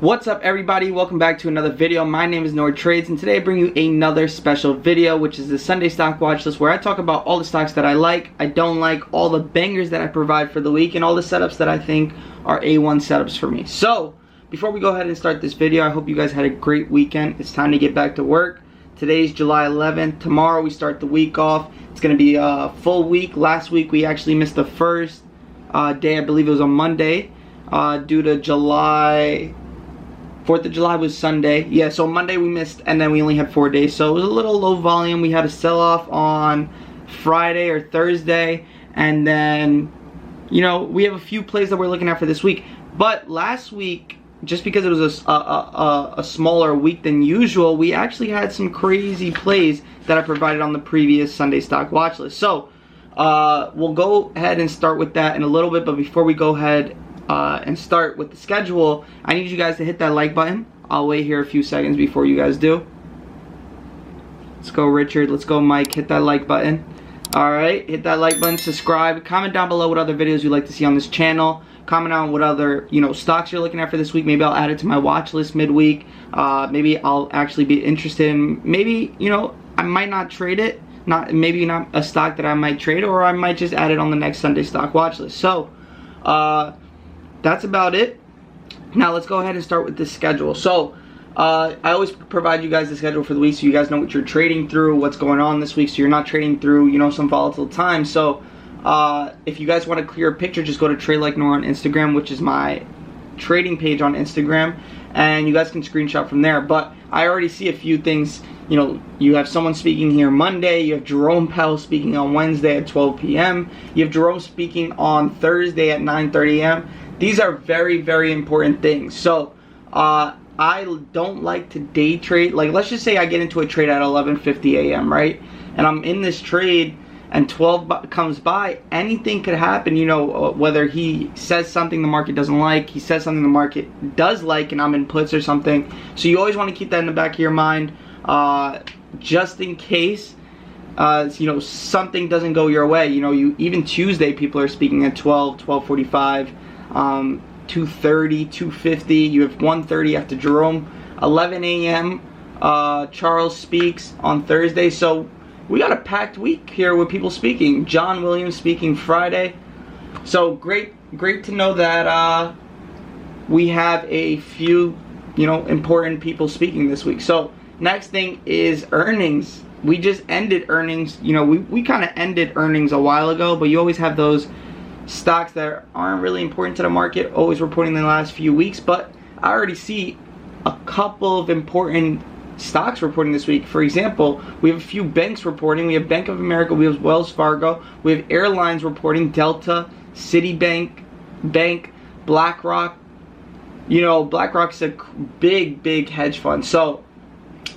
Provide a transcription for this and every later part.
What's up everybody, welcome back to another video. My name is Nour Trades and today I bring you another special video, which is the Sunday stock watch list, where I talk about all the stocks that I like, I don't like, all the bangers that I provide for the week, and all the setups that I think are A1 setups for me. So before we go ahead and start this video, I hope you guys had a great weekend. It's time to get back to work. Today's July 11th. Tomorrow we start the week off. It's going to be a full week. Last week we actually missed the first day, I believe it was on Monday, due to 4th of July was Sunday. Yeah, so Monday we missed, and then we only had 4 days. So it was a little low volume. We had a sell-off on Friday or Thursday, and then, you know, we have a few plays that we're looking at for this week. But last week, just because it was a smaller week than usual, we actually had some crazy plays that I provided on the previous Sunday stock watch list. So we'll go ahead and start with that in a little bit, but before we go ahead and start with the schedule, I need you guys to hit that like button. I'll wait here a few seconds before you guys do. Let's go Richard, let's go Mike, hit that like button. Alright, hit that like button, subscribe, comment down below what other videos you'd like to see on this channel. Comment on what other, stocks you're looking at for this week. Maybe I'll add it to my watch list midweek. Maybe I'll actually be interested in, maybe, I might not trade it. Maybe not a stock that I might trade, or I might just add it on the next Sunday stock watch list. So, that's about it. Now let's go ahead and start with the schedule. So I always provide you guys the schedule for the week so you guys know what you're trading through, what's going on this week, so you're not trading through, some volatile times. So if you guys want a clear picture, just go to Trade Like Nour on Instagram, which is my trading page on Instagram, and you guys can screenshot from there. But I already see a few things. You have someone speaking here Monday, you have Jerome Powell speaking on Wednesday at 12 p.m. You have Jerome speaking on Thursday at 9:30 a.m. These are very, very important things. So I don't like to day trade. Like, let's just say I get into a trade at 11:50 a.m., right? And I'm in this trade and 12 comes by. Anything could happen, whether he says something the market doesn't like, he says something the market does like, and I'm in puts or something. So you always want to keep that in the back of your mind, just in case something doesn't go your way. Even Tuesday people are speaking at 12, 12:45, 2:30, 2:50. You have 1:30 after Jerome. 11 a.m. Charles speaks on Thursday. So we got a packed week here with people speaking. John Williams speaking Friday. So great to know that we have a few important people speaking this week. So next thing is earnings. We just ended earnings. We kind of ended earnings a while ago, but you always have those stocks that aren't really important to the market always reporting in the last few weeks. But I already see a couple of important stocks reporting this week. For example, we have a few banks reporting. We have Bank of America, we have Wells Fargo, we have airlines reporting, Delta, Citibank, BlackRock. BlackRock's a big hedge fund. So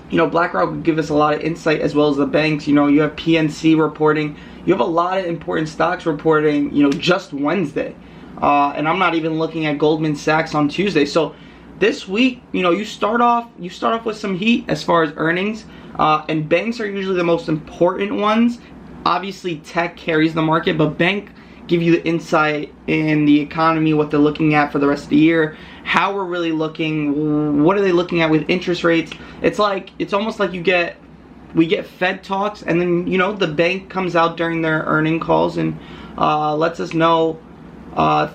BlackRock would give us a lot of insight, as well as the banks. You have PNC reporting. You have a lot of important stocks reporting, just Wednesday. And I'm not even looking at Goldman Sachs on Tuesday. So this week, you start off with some heat as far as earnings. And banks are usually the most important ones. Obviously, tech carries the market, but bank give you the insight in the economy, what they're looking at for the rest of the year, how we're really looking, what are they looking at with interest rates. It's almost like we get Fed talks, and then the bank comes out during their earning calls and lets us know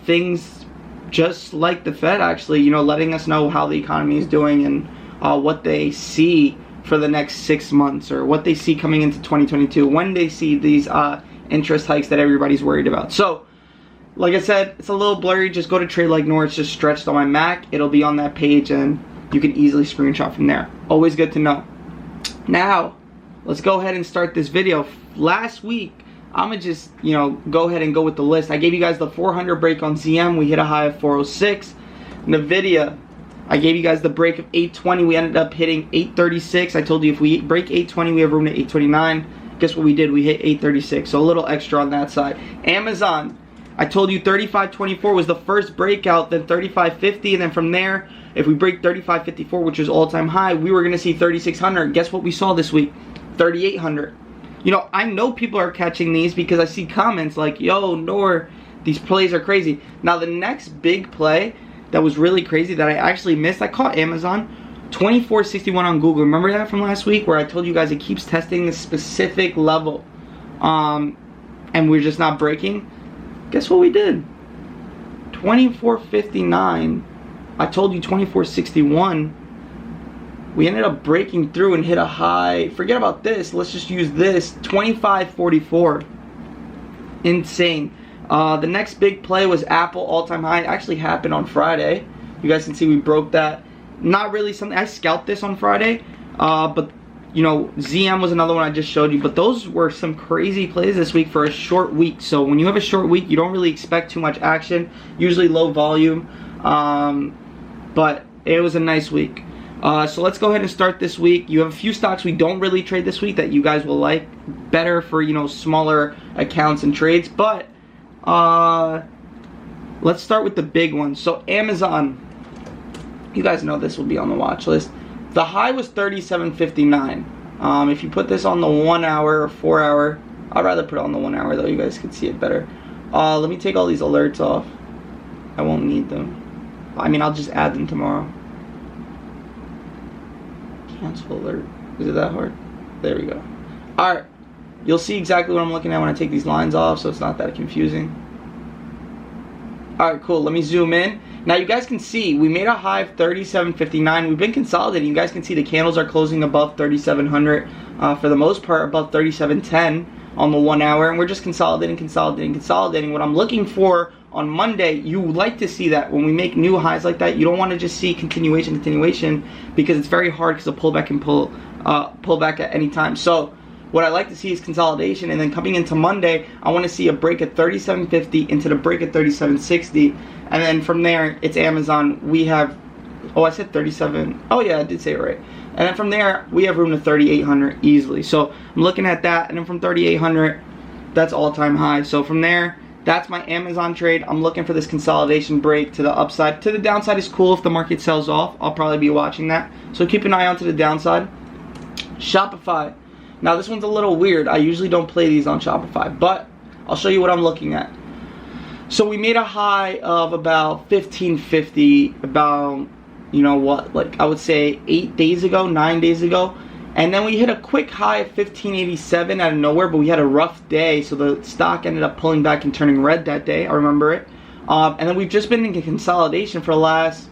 things just like the Fed, actually, letting us know how the economy is doing and what they see for the next 6 months, or what they see coming into 2022, when they see these interest hikes that everybody's worried about. So like I said, it's a little blurry. Just go to Trade Like Nour. It's just stretched on my Mac. It'll be on that page, and you can easily screenshot from there. Always good to know. Now let's go ahead and start this video. Last week, I'm gonna just go ahead and go with the list. I gave you guys the 400 break on ZM. We hit a high of 406. NVIDIA, I gave you guys the break of 820. We ended up hitting 836. I told you if we break 820, we have room to 829. Guess what we did? We hit 836. So a little extra on that side. Amazon, I told you 3524 was the first breakout, then 3550, and then from there, if we break 3554, which was all-time high, we were gonna see 3600. Guess what we saw this week? 3800. I know people are catching these because I see comments like, yo, Nour, these plays are crazy. Now the next big play that was really crazy that I actually missed. I caught Amazon 24.61 on Google. Remember that from last week where I told you guys it keeps testing this specific level, and we're just not breaking? Guess what we did? 24.59. I told you 24.61. We ended up breaking through and hit a high. Forget about this. Let's just use this. 25.44. Insane. The next big play was Apple all-time high. It actually happened on Friday. You guys can see we broke that. Not really something. I scalped this on Friday. But, you know, ZM was another one I just showed you. But those were some crazy plays this week for a short week. So when you have a short week, you don't really expect too much action. Usually low volume. But it was a nice week. So let's go ahead and start this week. You have a few stocks we don't really trade this week that you guys will like better for, you know, smaller accounts and trades. But let's start with the big ones. So Amazon, you guys know this will be on the watch list. The high was 37.59. If you put this on the 1 hour or 4 hour, I'd rather put it on the 1 hour though. You guys can see it better. Let me take all these alerts off. I won't need them. I mean, I'll just add them tomorrow. Cancel alert. Is it that hard? There we go. Alright. You'll see exactly what I'm looking at when I take these lines off, so it's not that confusing. Alright, cool. Let me zoom in. Now you guys can see we made a high of 37.59. We've been consolidating. You guys can see the candles are closing above 3,700. For the most part, above 37.10 on the 1 hour. And we're just consolidating. What I'm looking for on Monday, you like to see that when we make new highs like that. You don't want to just see continuation, because it's very hard because the pullback can pull back at any time. So what I like to see is consolidation, and then coming into Monday, I want to see a break at 37.50 into the break at 37.60, and then from there, it's Amazon. We have, oh, I said 37. Oh yeah, I did say it right. And then from there, we have room to 3,800 easily. So I'm looking at that, and then from 3,800, that's all-time high. So from there, that's my Amazon trade. I'm looking for this consolidation break to the upside. To the downside is cool if the market sells off. I'll probably be watching that. So keep an eye on to the downside. Shopify. Now this one's a little weird. I usually don't play these on Shopify, but I'll show you what I'm looking at. So we made a high of about 1550, about, you know what, like I would say 9 days ago. And then we hit a quick high of 1587 out of nowhere, but we had a rough day, so the stock ended up pulling back and turning red that day. I remember it. And then we've just been in consolidation for the last,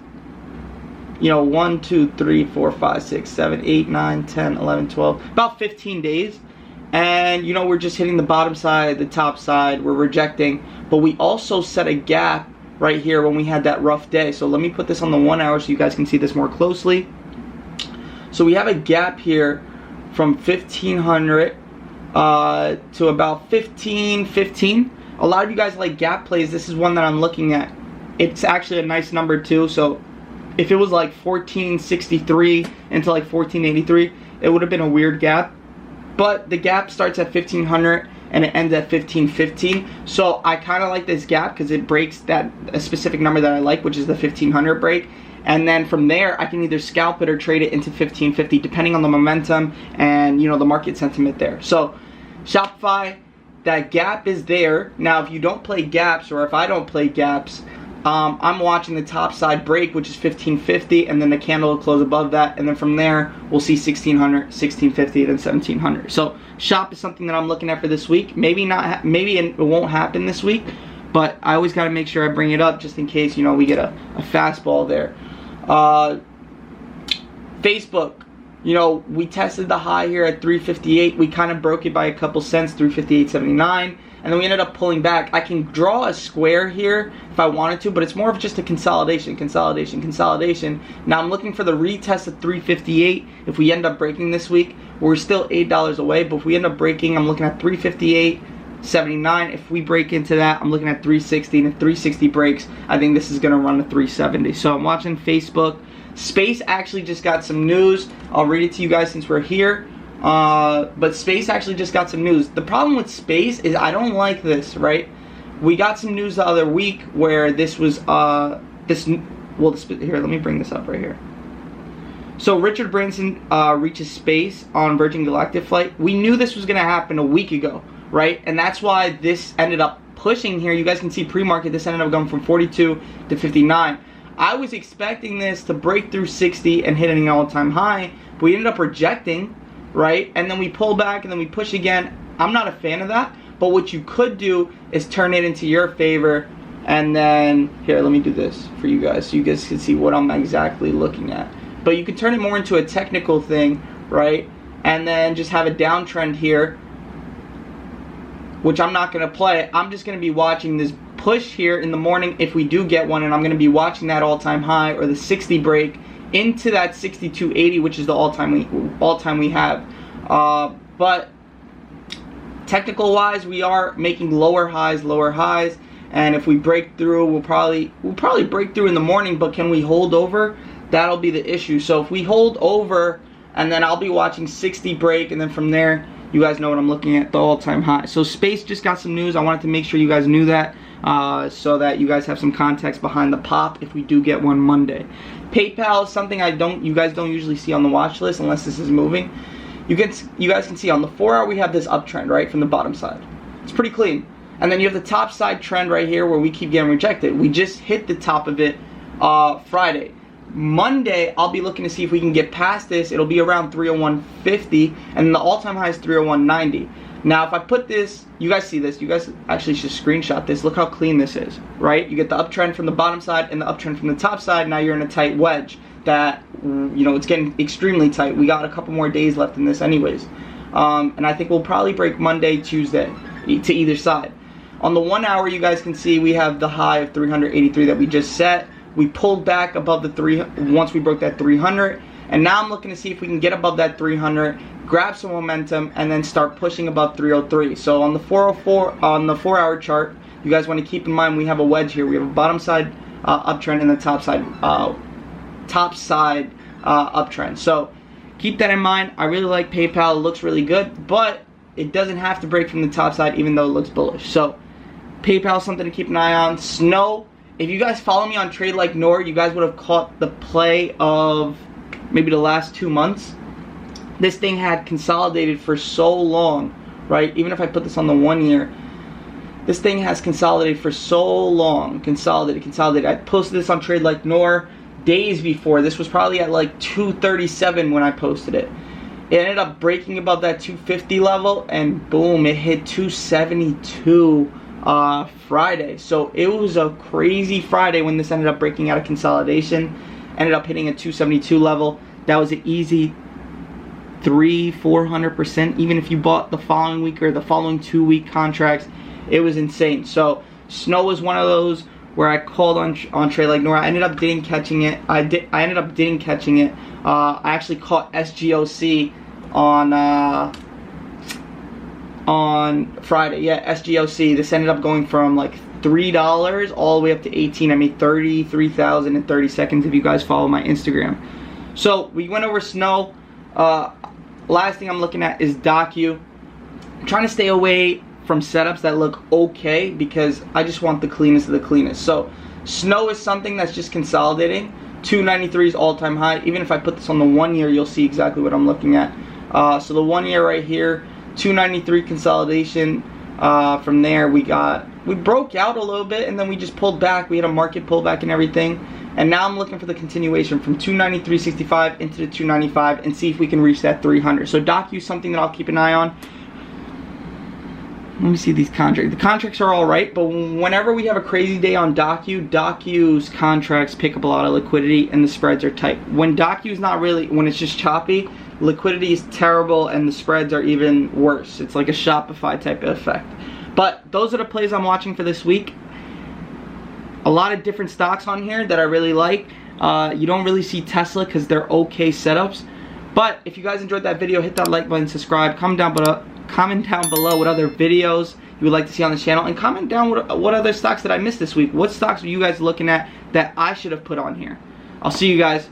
you know, 1, 2, 3, 4, 5, 6, 7, 8, 9, 10, 11, 12, about 15 days. And, you know, we're just hitting the bottom side, the top side, we're rejecting. But we also set a gap right here when we had that rough day. So let me put this on the 1 hour so you guys can see this more closely. So we have a gap here from 1500 to about 1515. A lot of you guys like gap plays. This is one that I'm looking at. It's actually a nice number too. So if it was like 1463 into like 1483, it would have been a weird gap. But the gap starts at 1500 and it ends at 1515. So I kind of like this gap because it breaks a specific number that I like, which is the 1500 break. And then from there, I can either scalp it or trade it into 1550, depending on the momentum and, you know, the market sentiment there. So Shopify, that gap is there. Now, if you don't play gaps, or if I don't play gaps, I'm watching the top side break, which is 1550, and then the candle will close above that, and then from there, we'll see 1600, 1650, then 1700. So Shop is something that I'm looking at for this week. Maybe not. Maybe it won't happen this week, but I always got to make sure I bring it up just in case, you know, we get a fastball there. Facebook, you know, we tested the high here at 358. We kind of broke it by a couple cents, 358.79, and then we ended up pulling back. I can draw a square here if I wanted to, but it's more of just a consolidation. Now I'm looking for the retest of 358. If we end up breaking this week, we're still $8 away, but if we end up breaking, I'm looking at 358.79. If we break into that, I'm looking at 360, and if 360 breaks, I think this is going to run to 370. So I'm watching Facebook. Space actually just got some news. I'll read it to you guys since we're here. But Space actually just got some news. The problem with Space is I don't like this, right? We got some news the other week where this was, here, let me bring this up right here. So Richard Branson reaches space on Virgin Galactic flight. We knew this was going to happen a week ago, right? And that's why this ended up pushing here. You guys can see pre-market, this ended up going from 42 to 59. I was expecting this to break through 60 and hit an all-time high, but we ended up rejecting, right? And then we pull back and then we push again. I'm not a fan of that, but what you could do is turn it into your favor. And then, here, let me do this for you guys so you guys can see what I'm exactly looking at. But you can turn it more into a technical thing, right? And then just have a downtrend here, which I'm not going to play. I'm just going to be watching this push here in the morning if we do get one, and I'm going to be watching that all-time high or the 60 break into that 62.80, which is the all-time we have. But technical wise, we are making lower highs, and if we break through, we'll probably break through in the morning. But can we hold over? That'll be the issue. So if we hold over, and then I'll be watching 60 break, and then from there, you guys know what I'm looking at, the all-time high. So Space just got some news. I wanted to make sure you guys knew that, so that you guys have some context behind the pop if we do get one Monday. PayPal is something you guys don't usually see on the watch list unless this is moving. You guys can see on the 4-hour we have this uptrend, right, from the bottom side. It's pretty clean. And then you have the top side trend right here where we keep getting rejected. We just hit the top of it Friday. Monday, I'll be looking to see if we can get past this. It'll be around 301.50, and the all-time high is 301.90. Now, if I put this, you guys see this. You guys actually should screenshot this. Look how clean this is, right? You get the uptrend from the bottom side and the uptrend from the top side. Now you're in a tight wedge that, you know, it's getting extremely tight. We got a couple more days left in this anyways. And I think we'll probably break Monday, Tuesday to either side. On the 1 hour, you guys can see we have the high of 383 that we just set. We pulled back above the once we broke that 300, and now I'm looking to see if we can get above that 300, grab some momentum, and then start pushing above 303. So on the 4-hour chart, you guys want to keep in mind we have a wedge here. We have a bottom side uptrend and the top side uptrend. So keep that in mind. I really like PayPal. It looks really good, but it doesn't have to break from the top side, even though it looks bullish. So PayPal is something to keep an eye on. Snow. If you guys follow me on Trade Like Nour, you guys would have caught the play of maybe the last 2 months. This thing had consolidated for so long, right? Even if I put this on the 1 year, this thing has consolidated for so long. Consolidated. I posted this on Trade Like Nour days before. This was probably at like 237 when I posted it. It ended up breaking above that 250 level, and boom, it hit 272 Friday. So it was a crazy Friday when this ended up breaking out of consolidation. Ended up hitting a 272 level. That was an easy 300-400%. Even if you bought the following week or the following 2-week contracts, it was insane. So Snow was one of those where I called on Trade Like Nour. I ended up didn't catching it. I ended up didn't catching it. I actually caught SGOC on Friday. Yeah, SGOC. This ended up going from like $3 all the way up to 18. I made 33,000 in 30 seconds if you guys follow my Instagram. So we went over Snow. Last thing I'm looking at is Docu. I'm trying to stay away from setups that look okay because I just want the cleanest of the cleanest. So Snow is something that's just consolidating. 293 is all-time high. Even if I put this on the 1 year, you'll see exactly what I'm looking at. So the 1 year right here, 293 consolidation. From there we broke out a little bit and then we just pulled back. We had a market pullback and everything. And now I'm looking for the continuation from 293.65 into the 295 and see if we can reach that 300. So Docu is something that I'll keep an eye on. Let me see these contracts. The contracts are alright, but whenever we have a crazy day on Docu's contracts pick up a lot of liquidity and the spreads are tight. When Docu's not really, when it's just choppy, liquidity is terrible and the spreads are even worse. It's like a Shopify type of effect. But those are the plays I'm watching for this week. A lot of different stocks on here that I really like. You don't really see Tesla because they're okay setups. But if you guys enjoyed that video, hit that like button, subscribe, comment down below what other videos you would like to see on the channel, and comment down what other stocks that I missed this week. What stocks are you guys looking at that I should have put on here? I'll see you guys.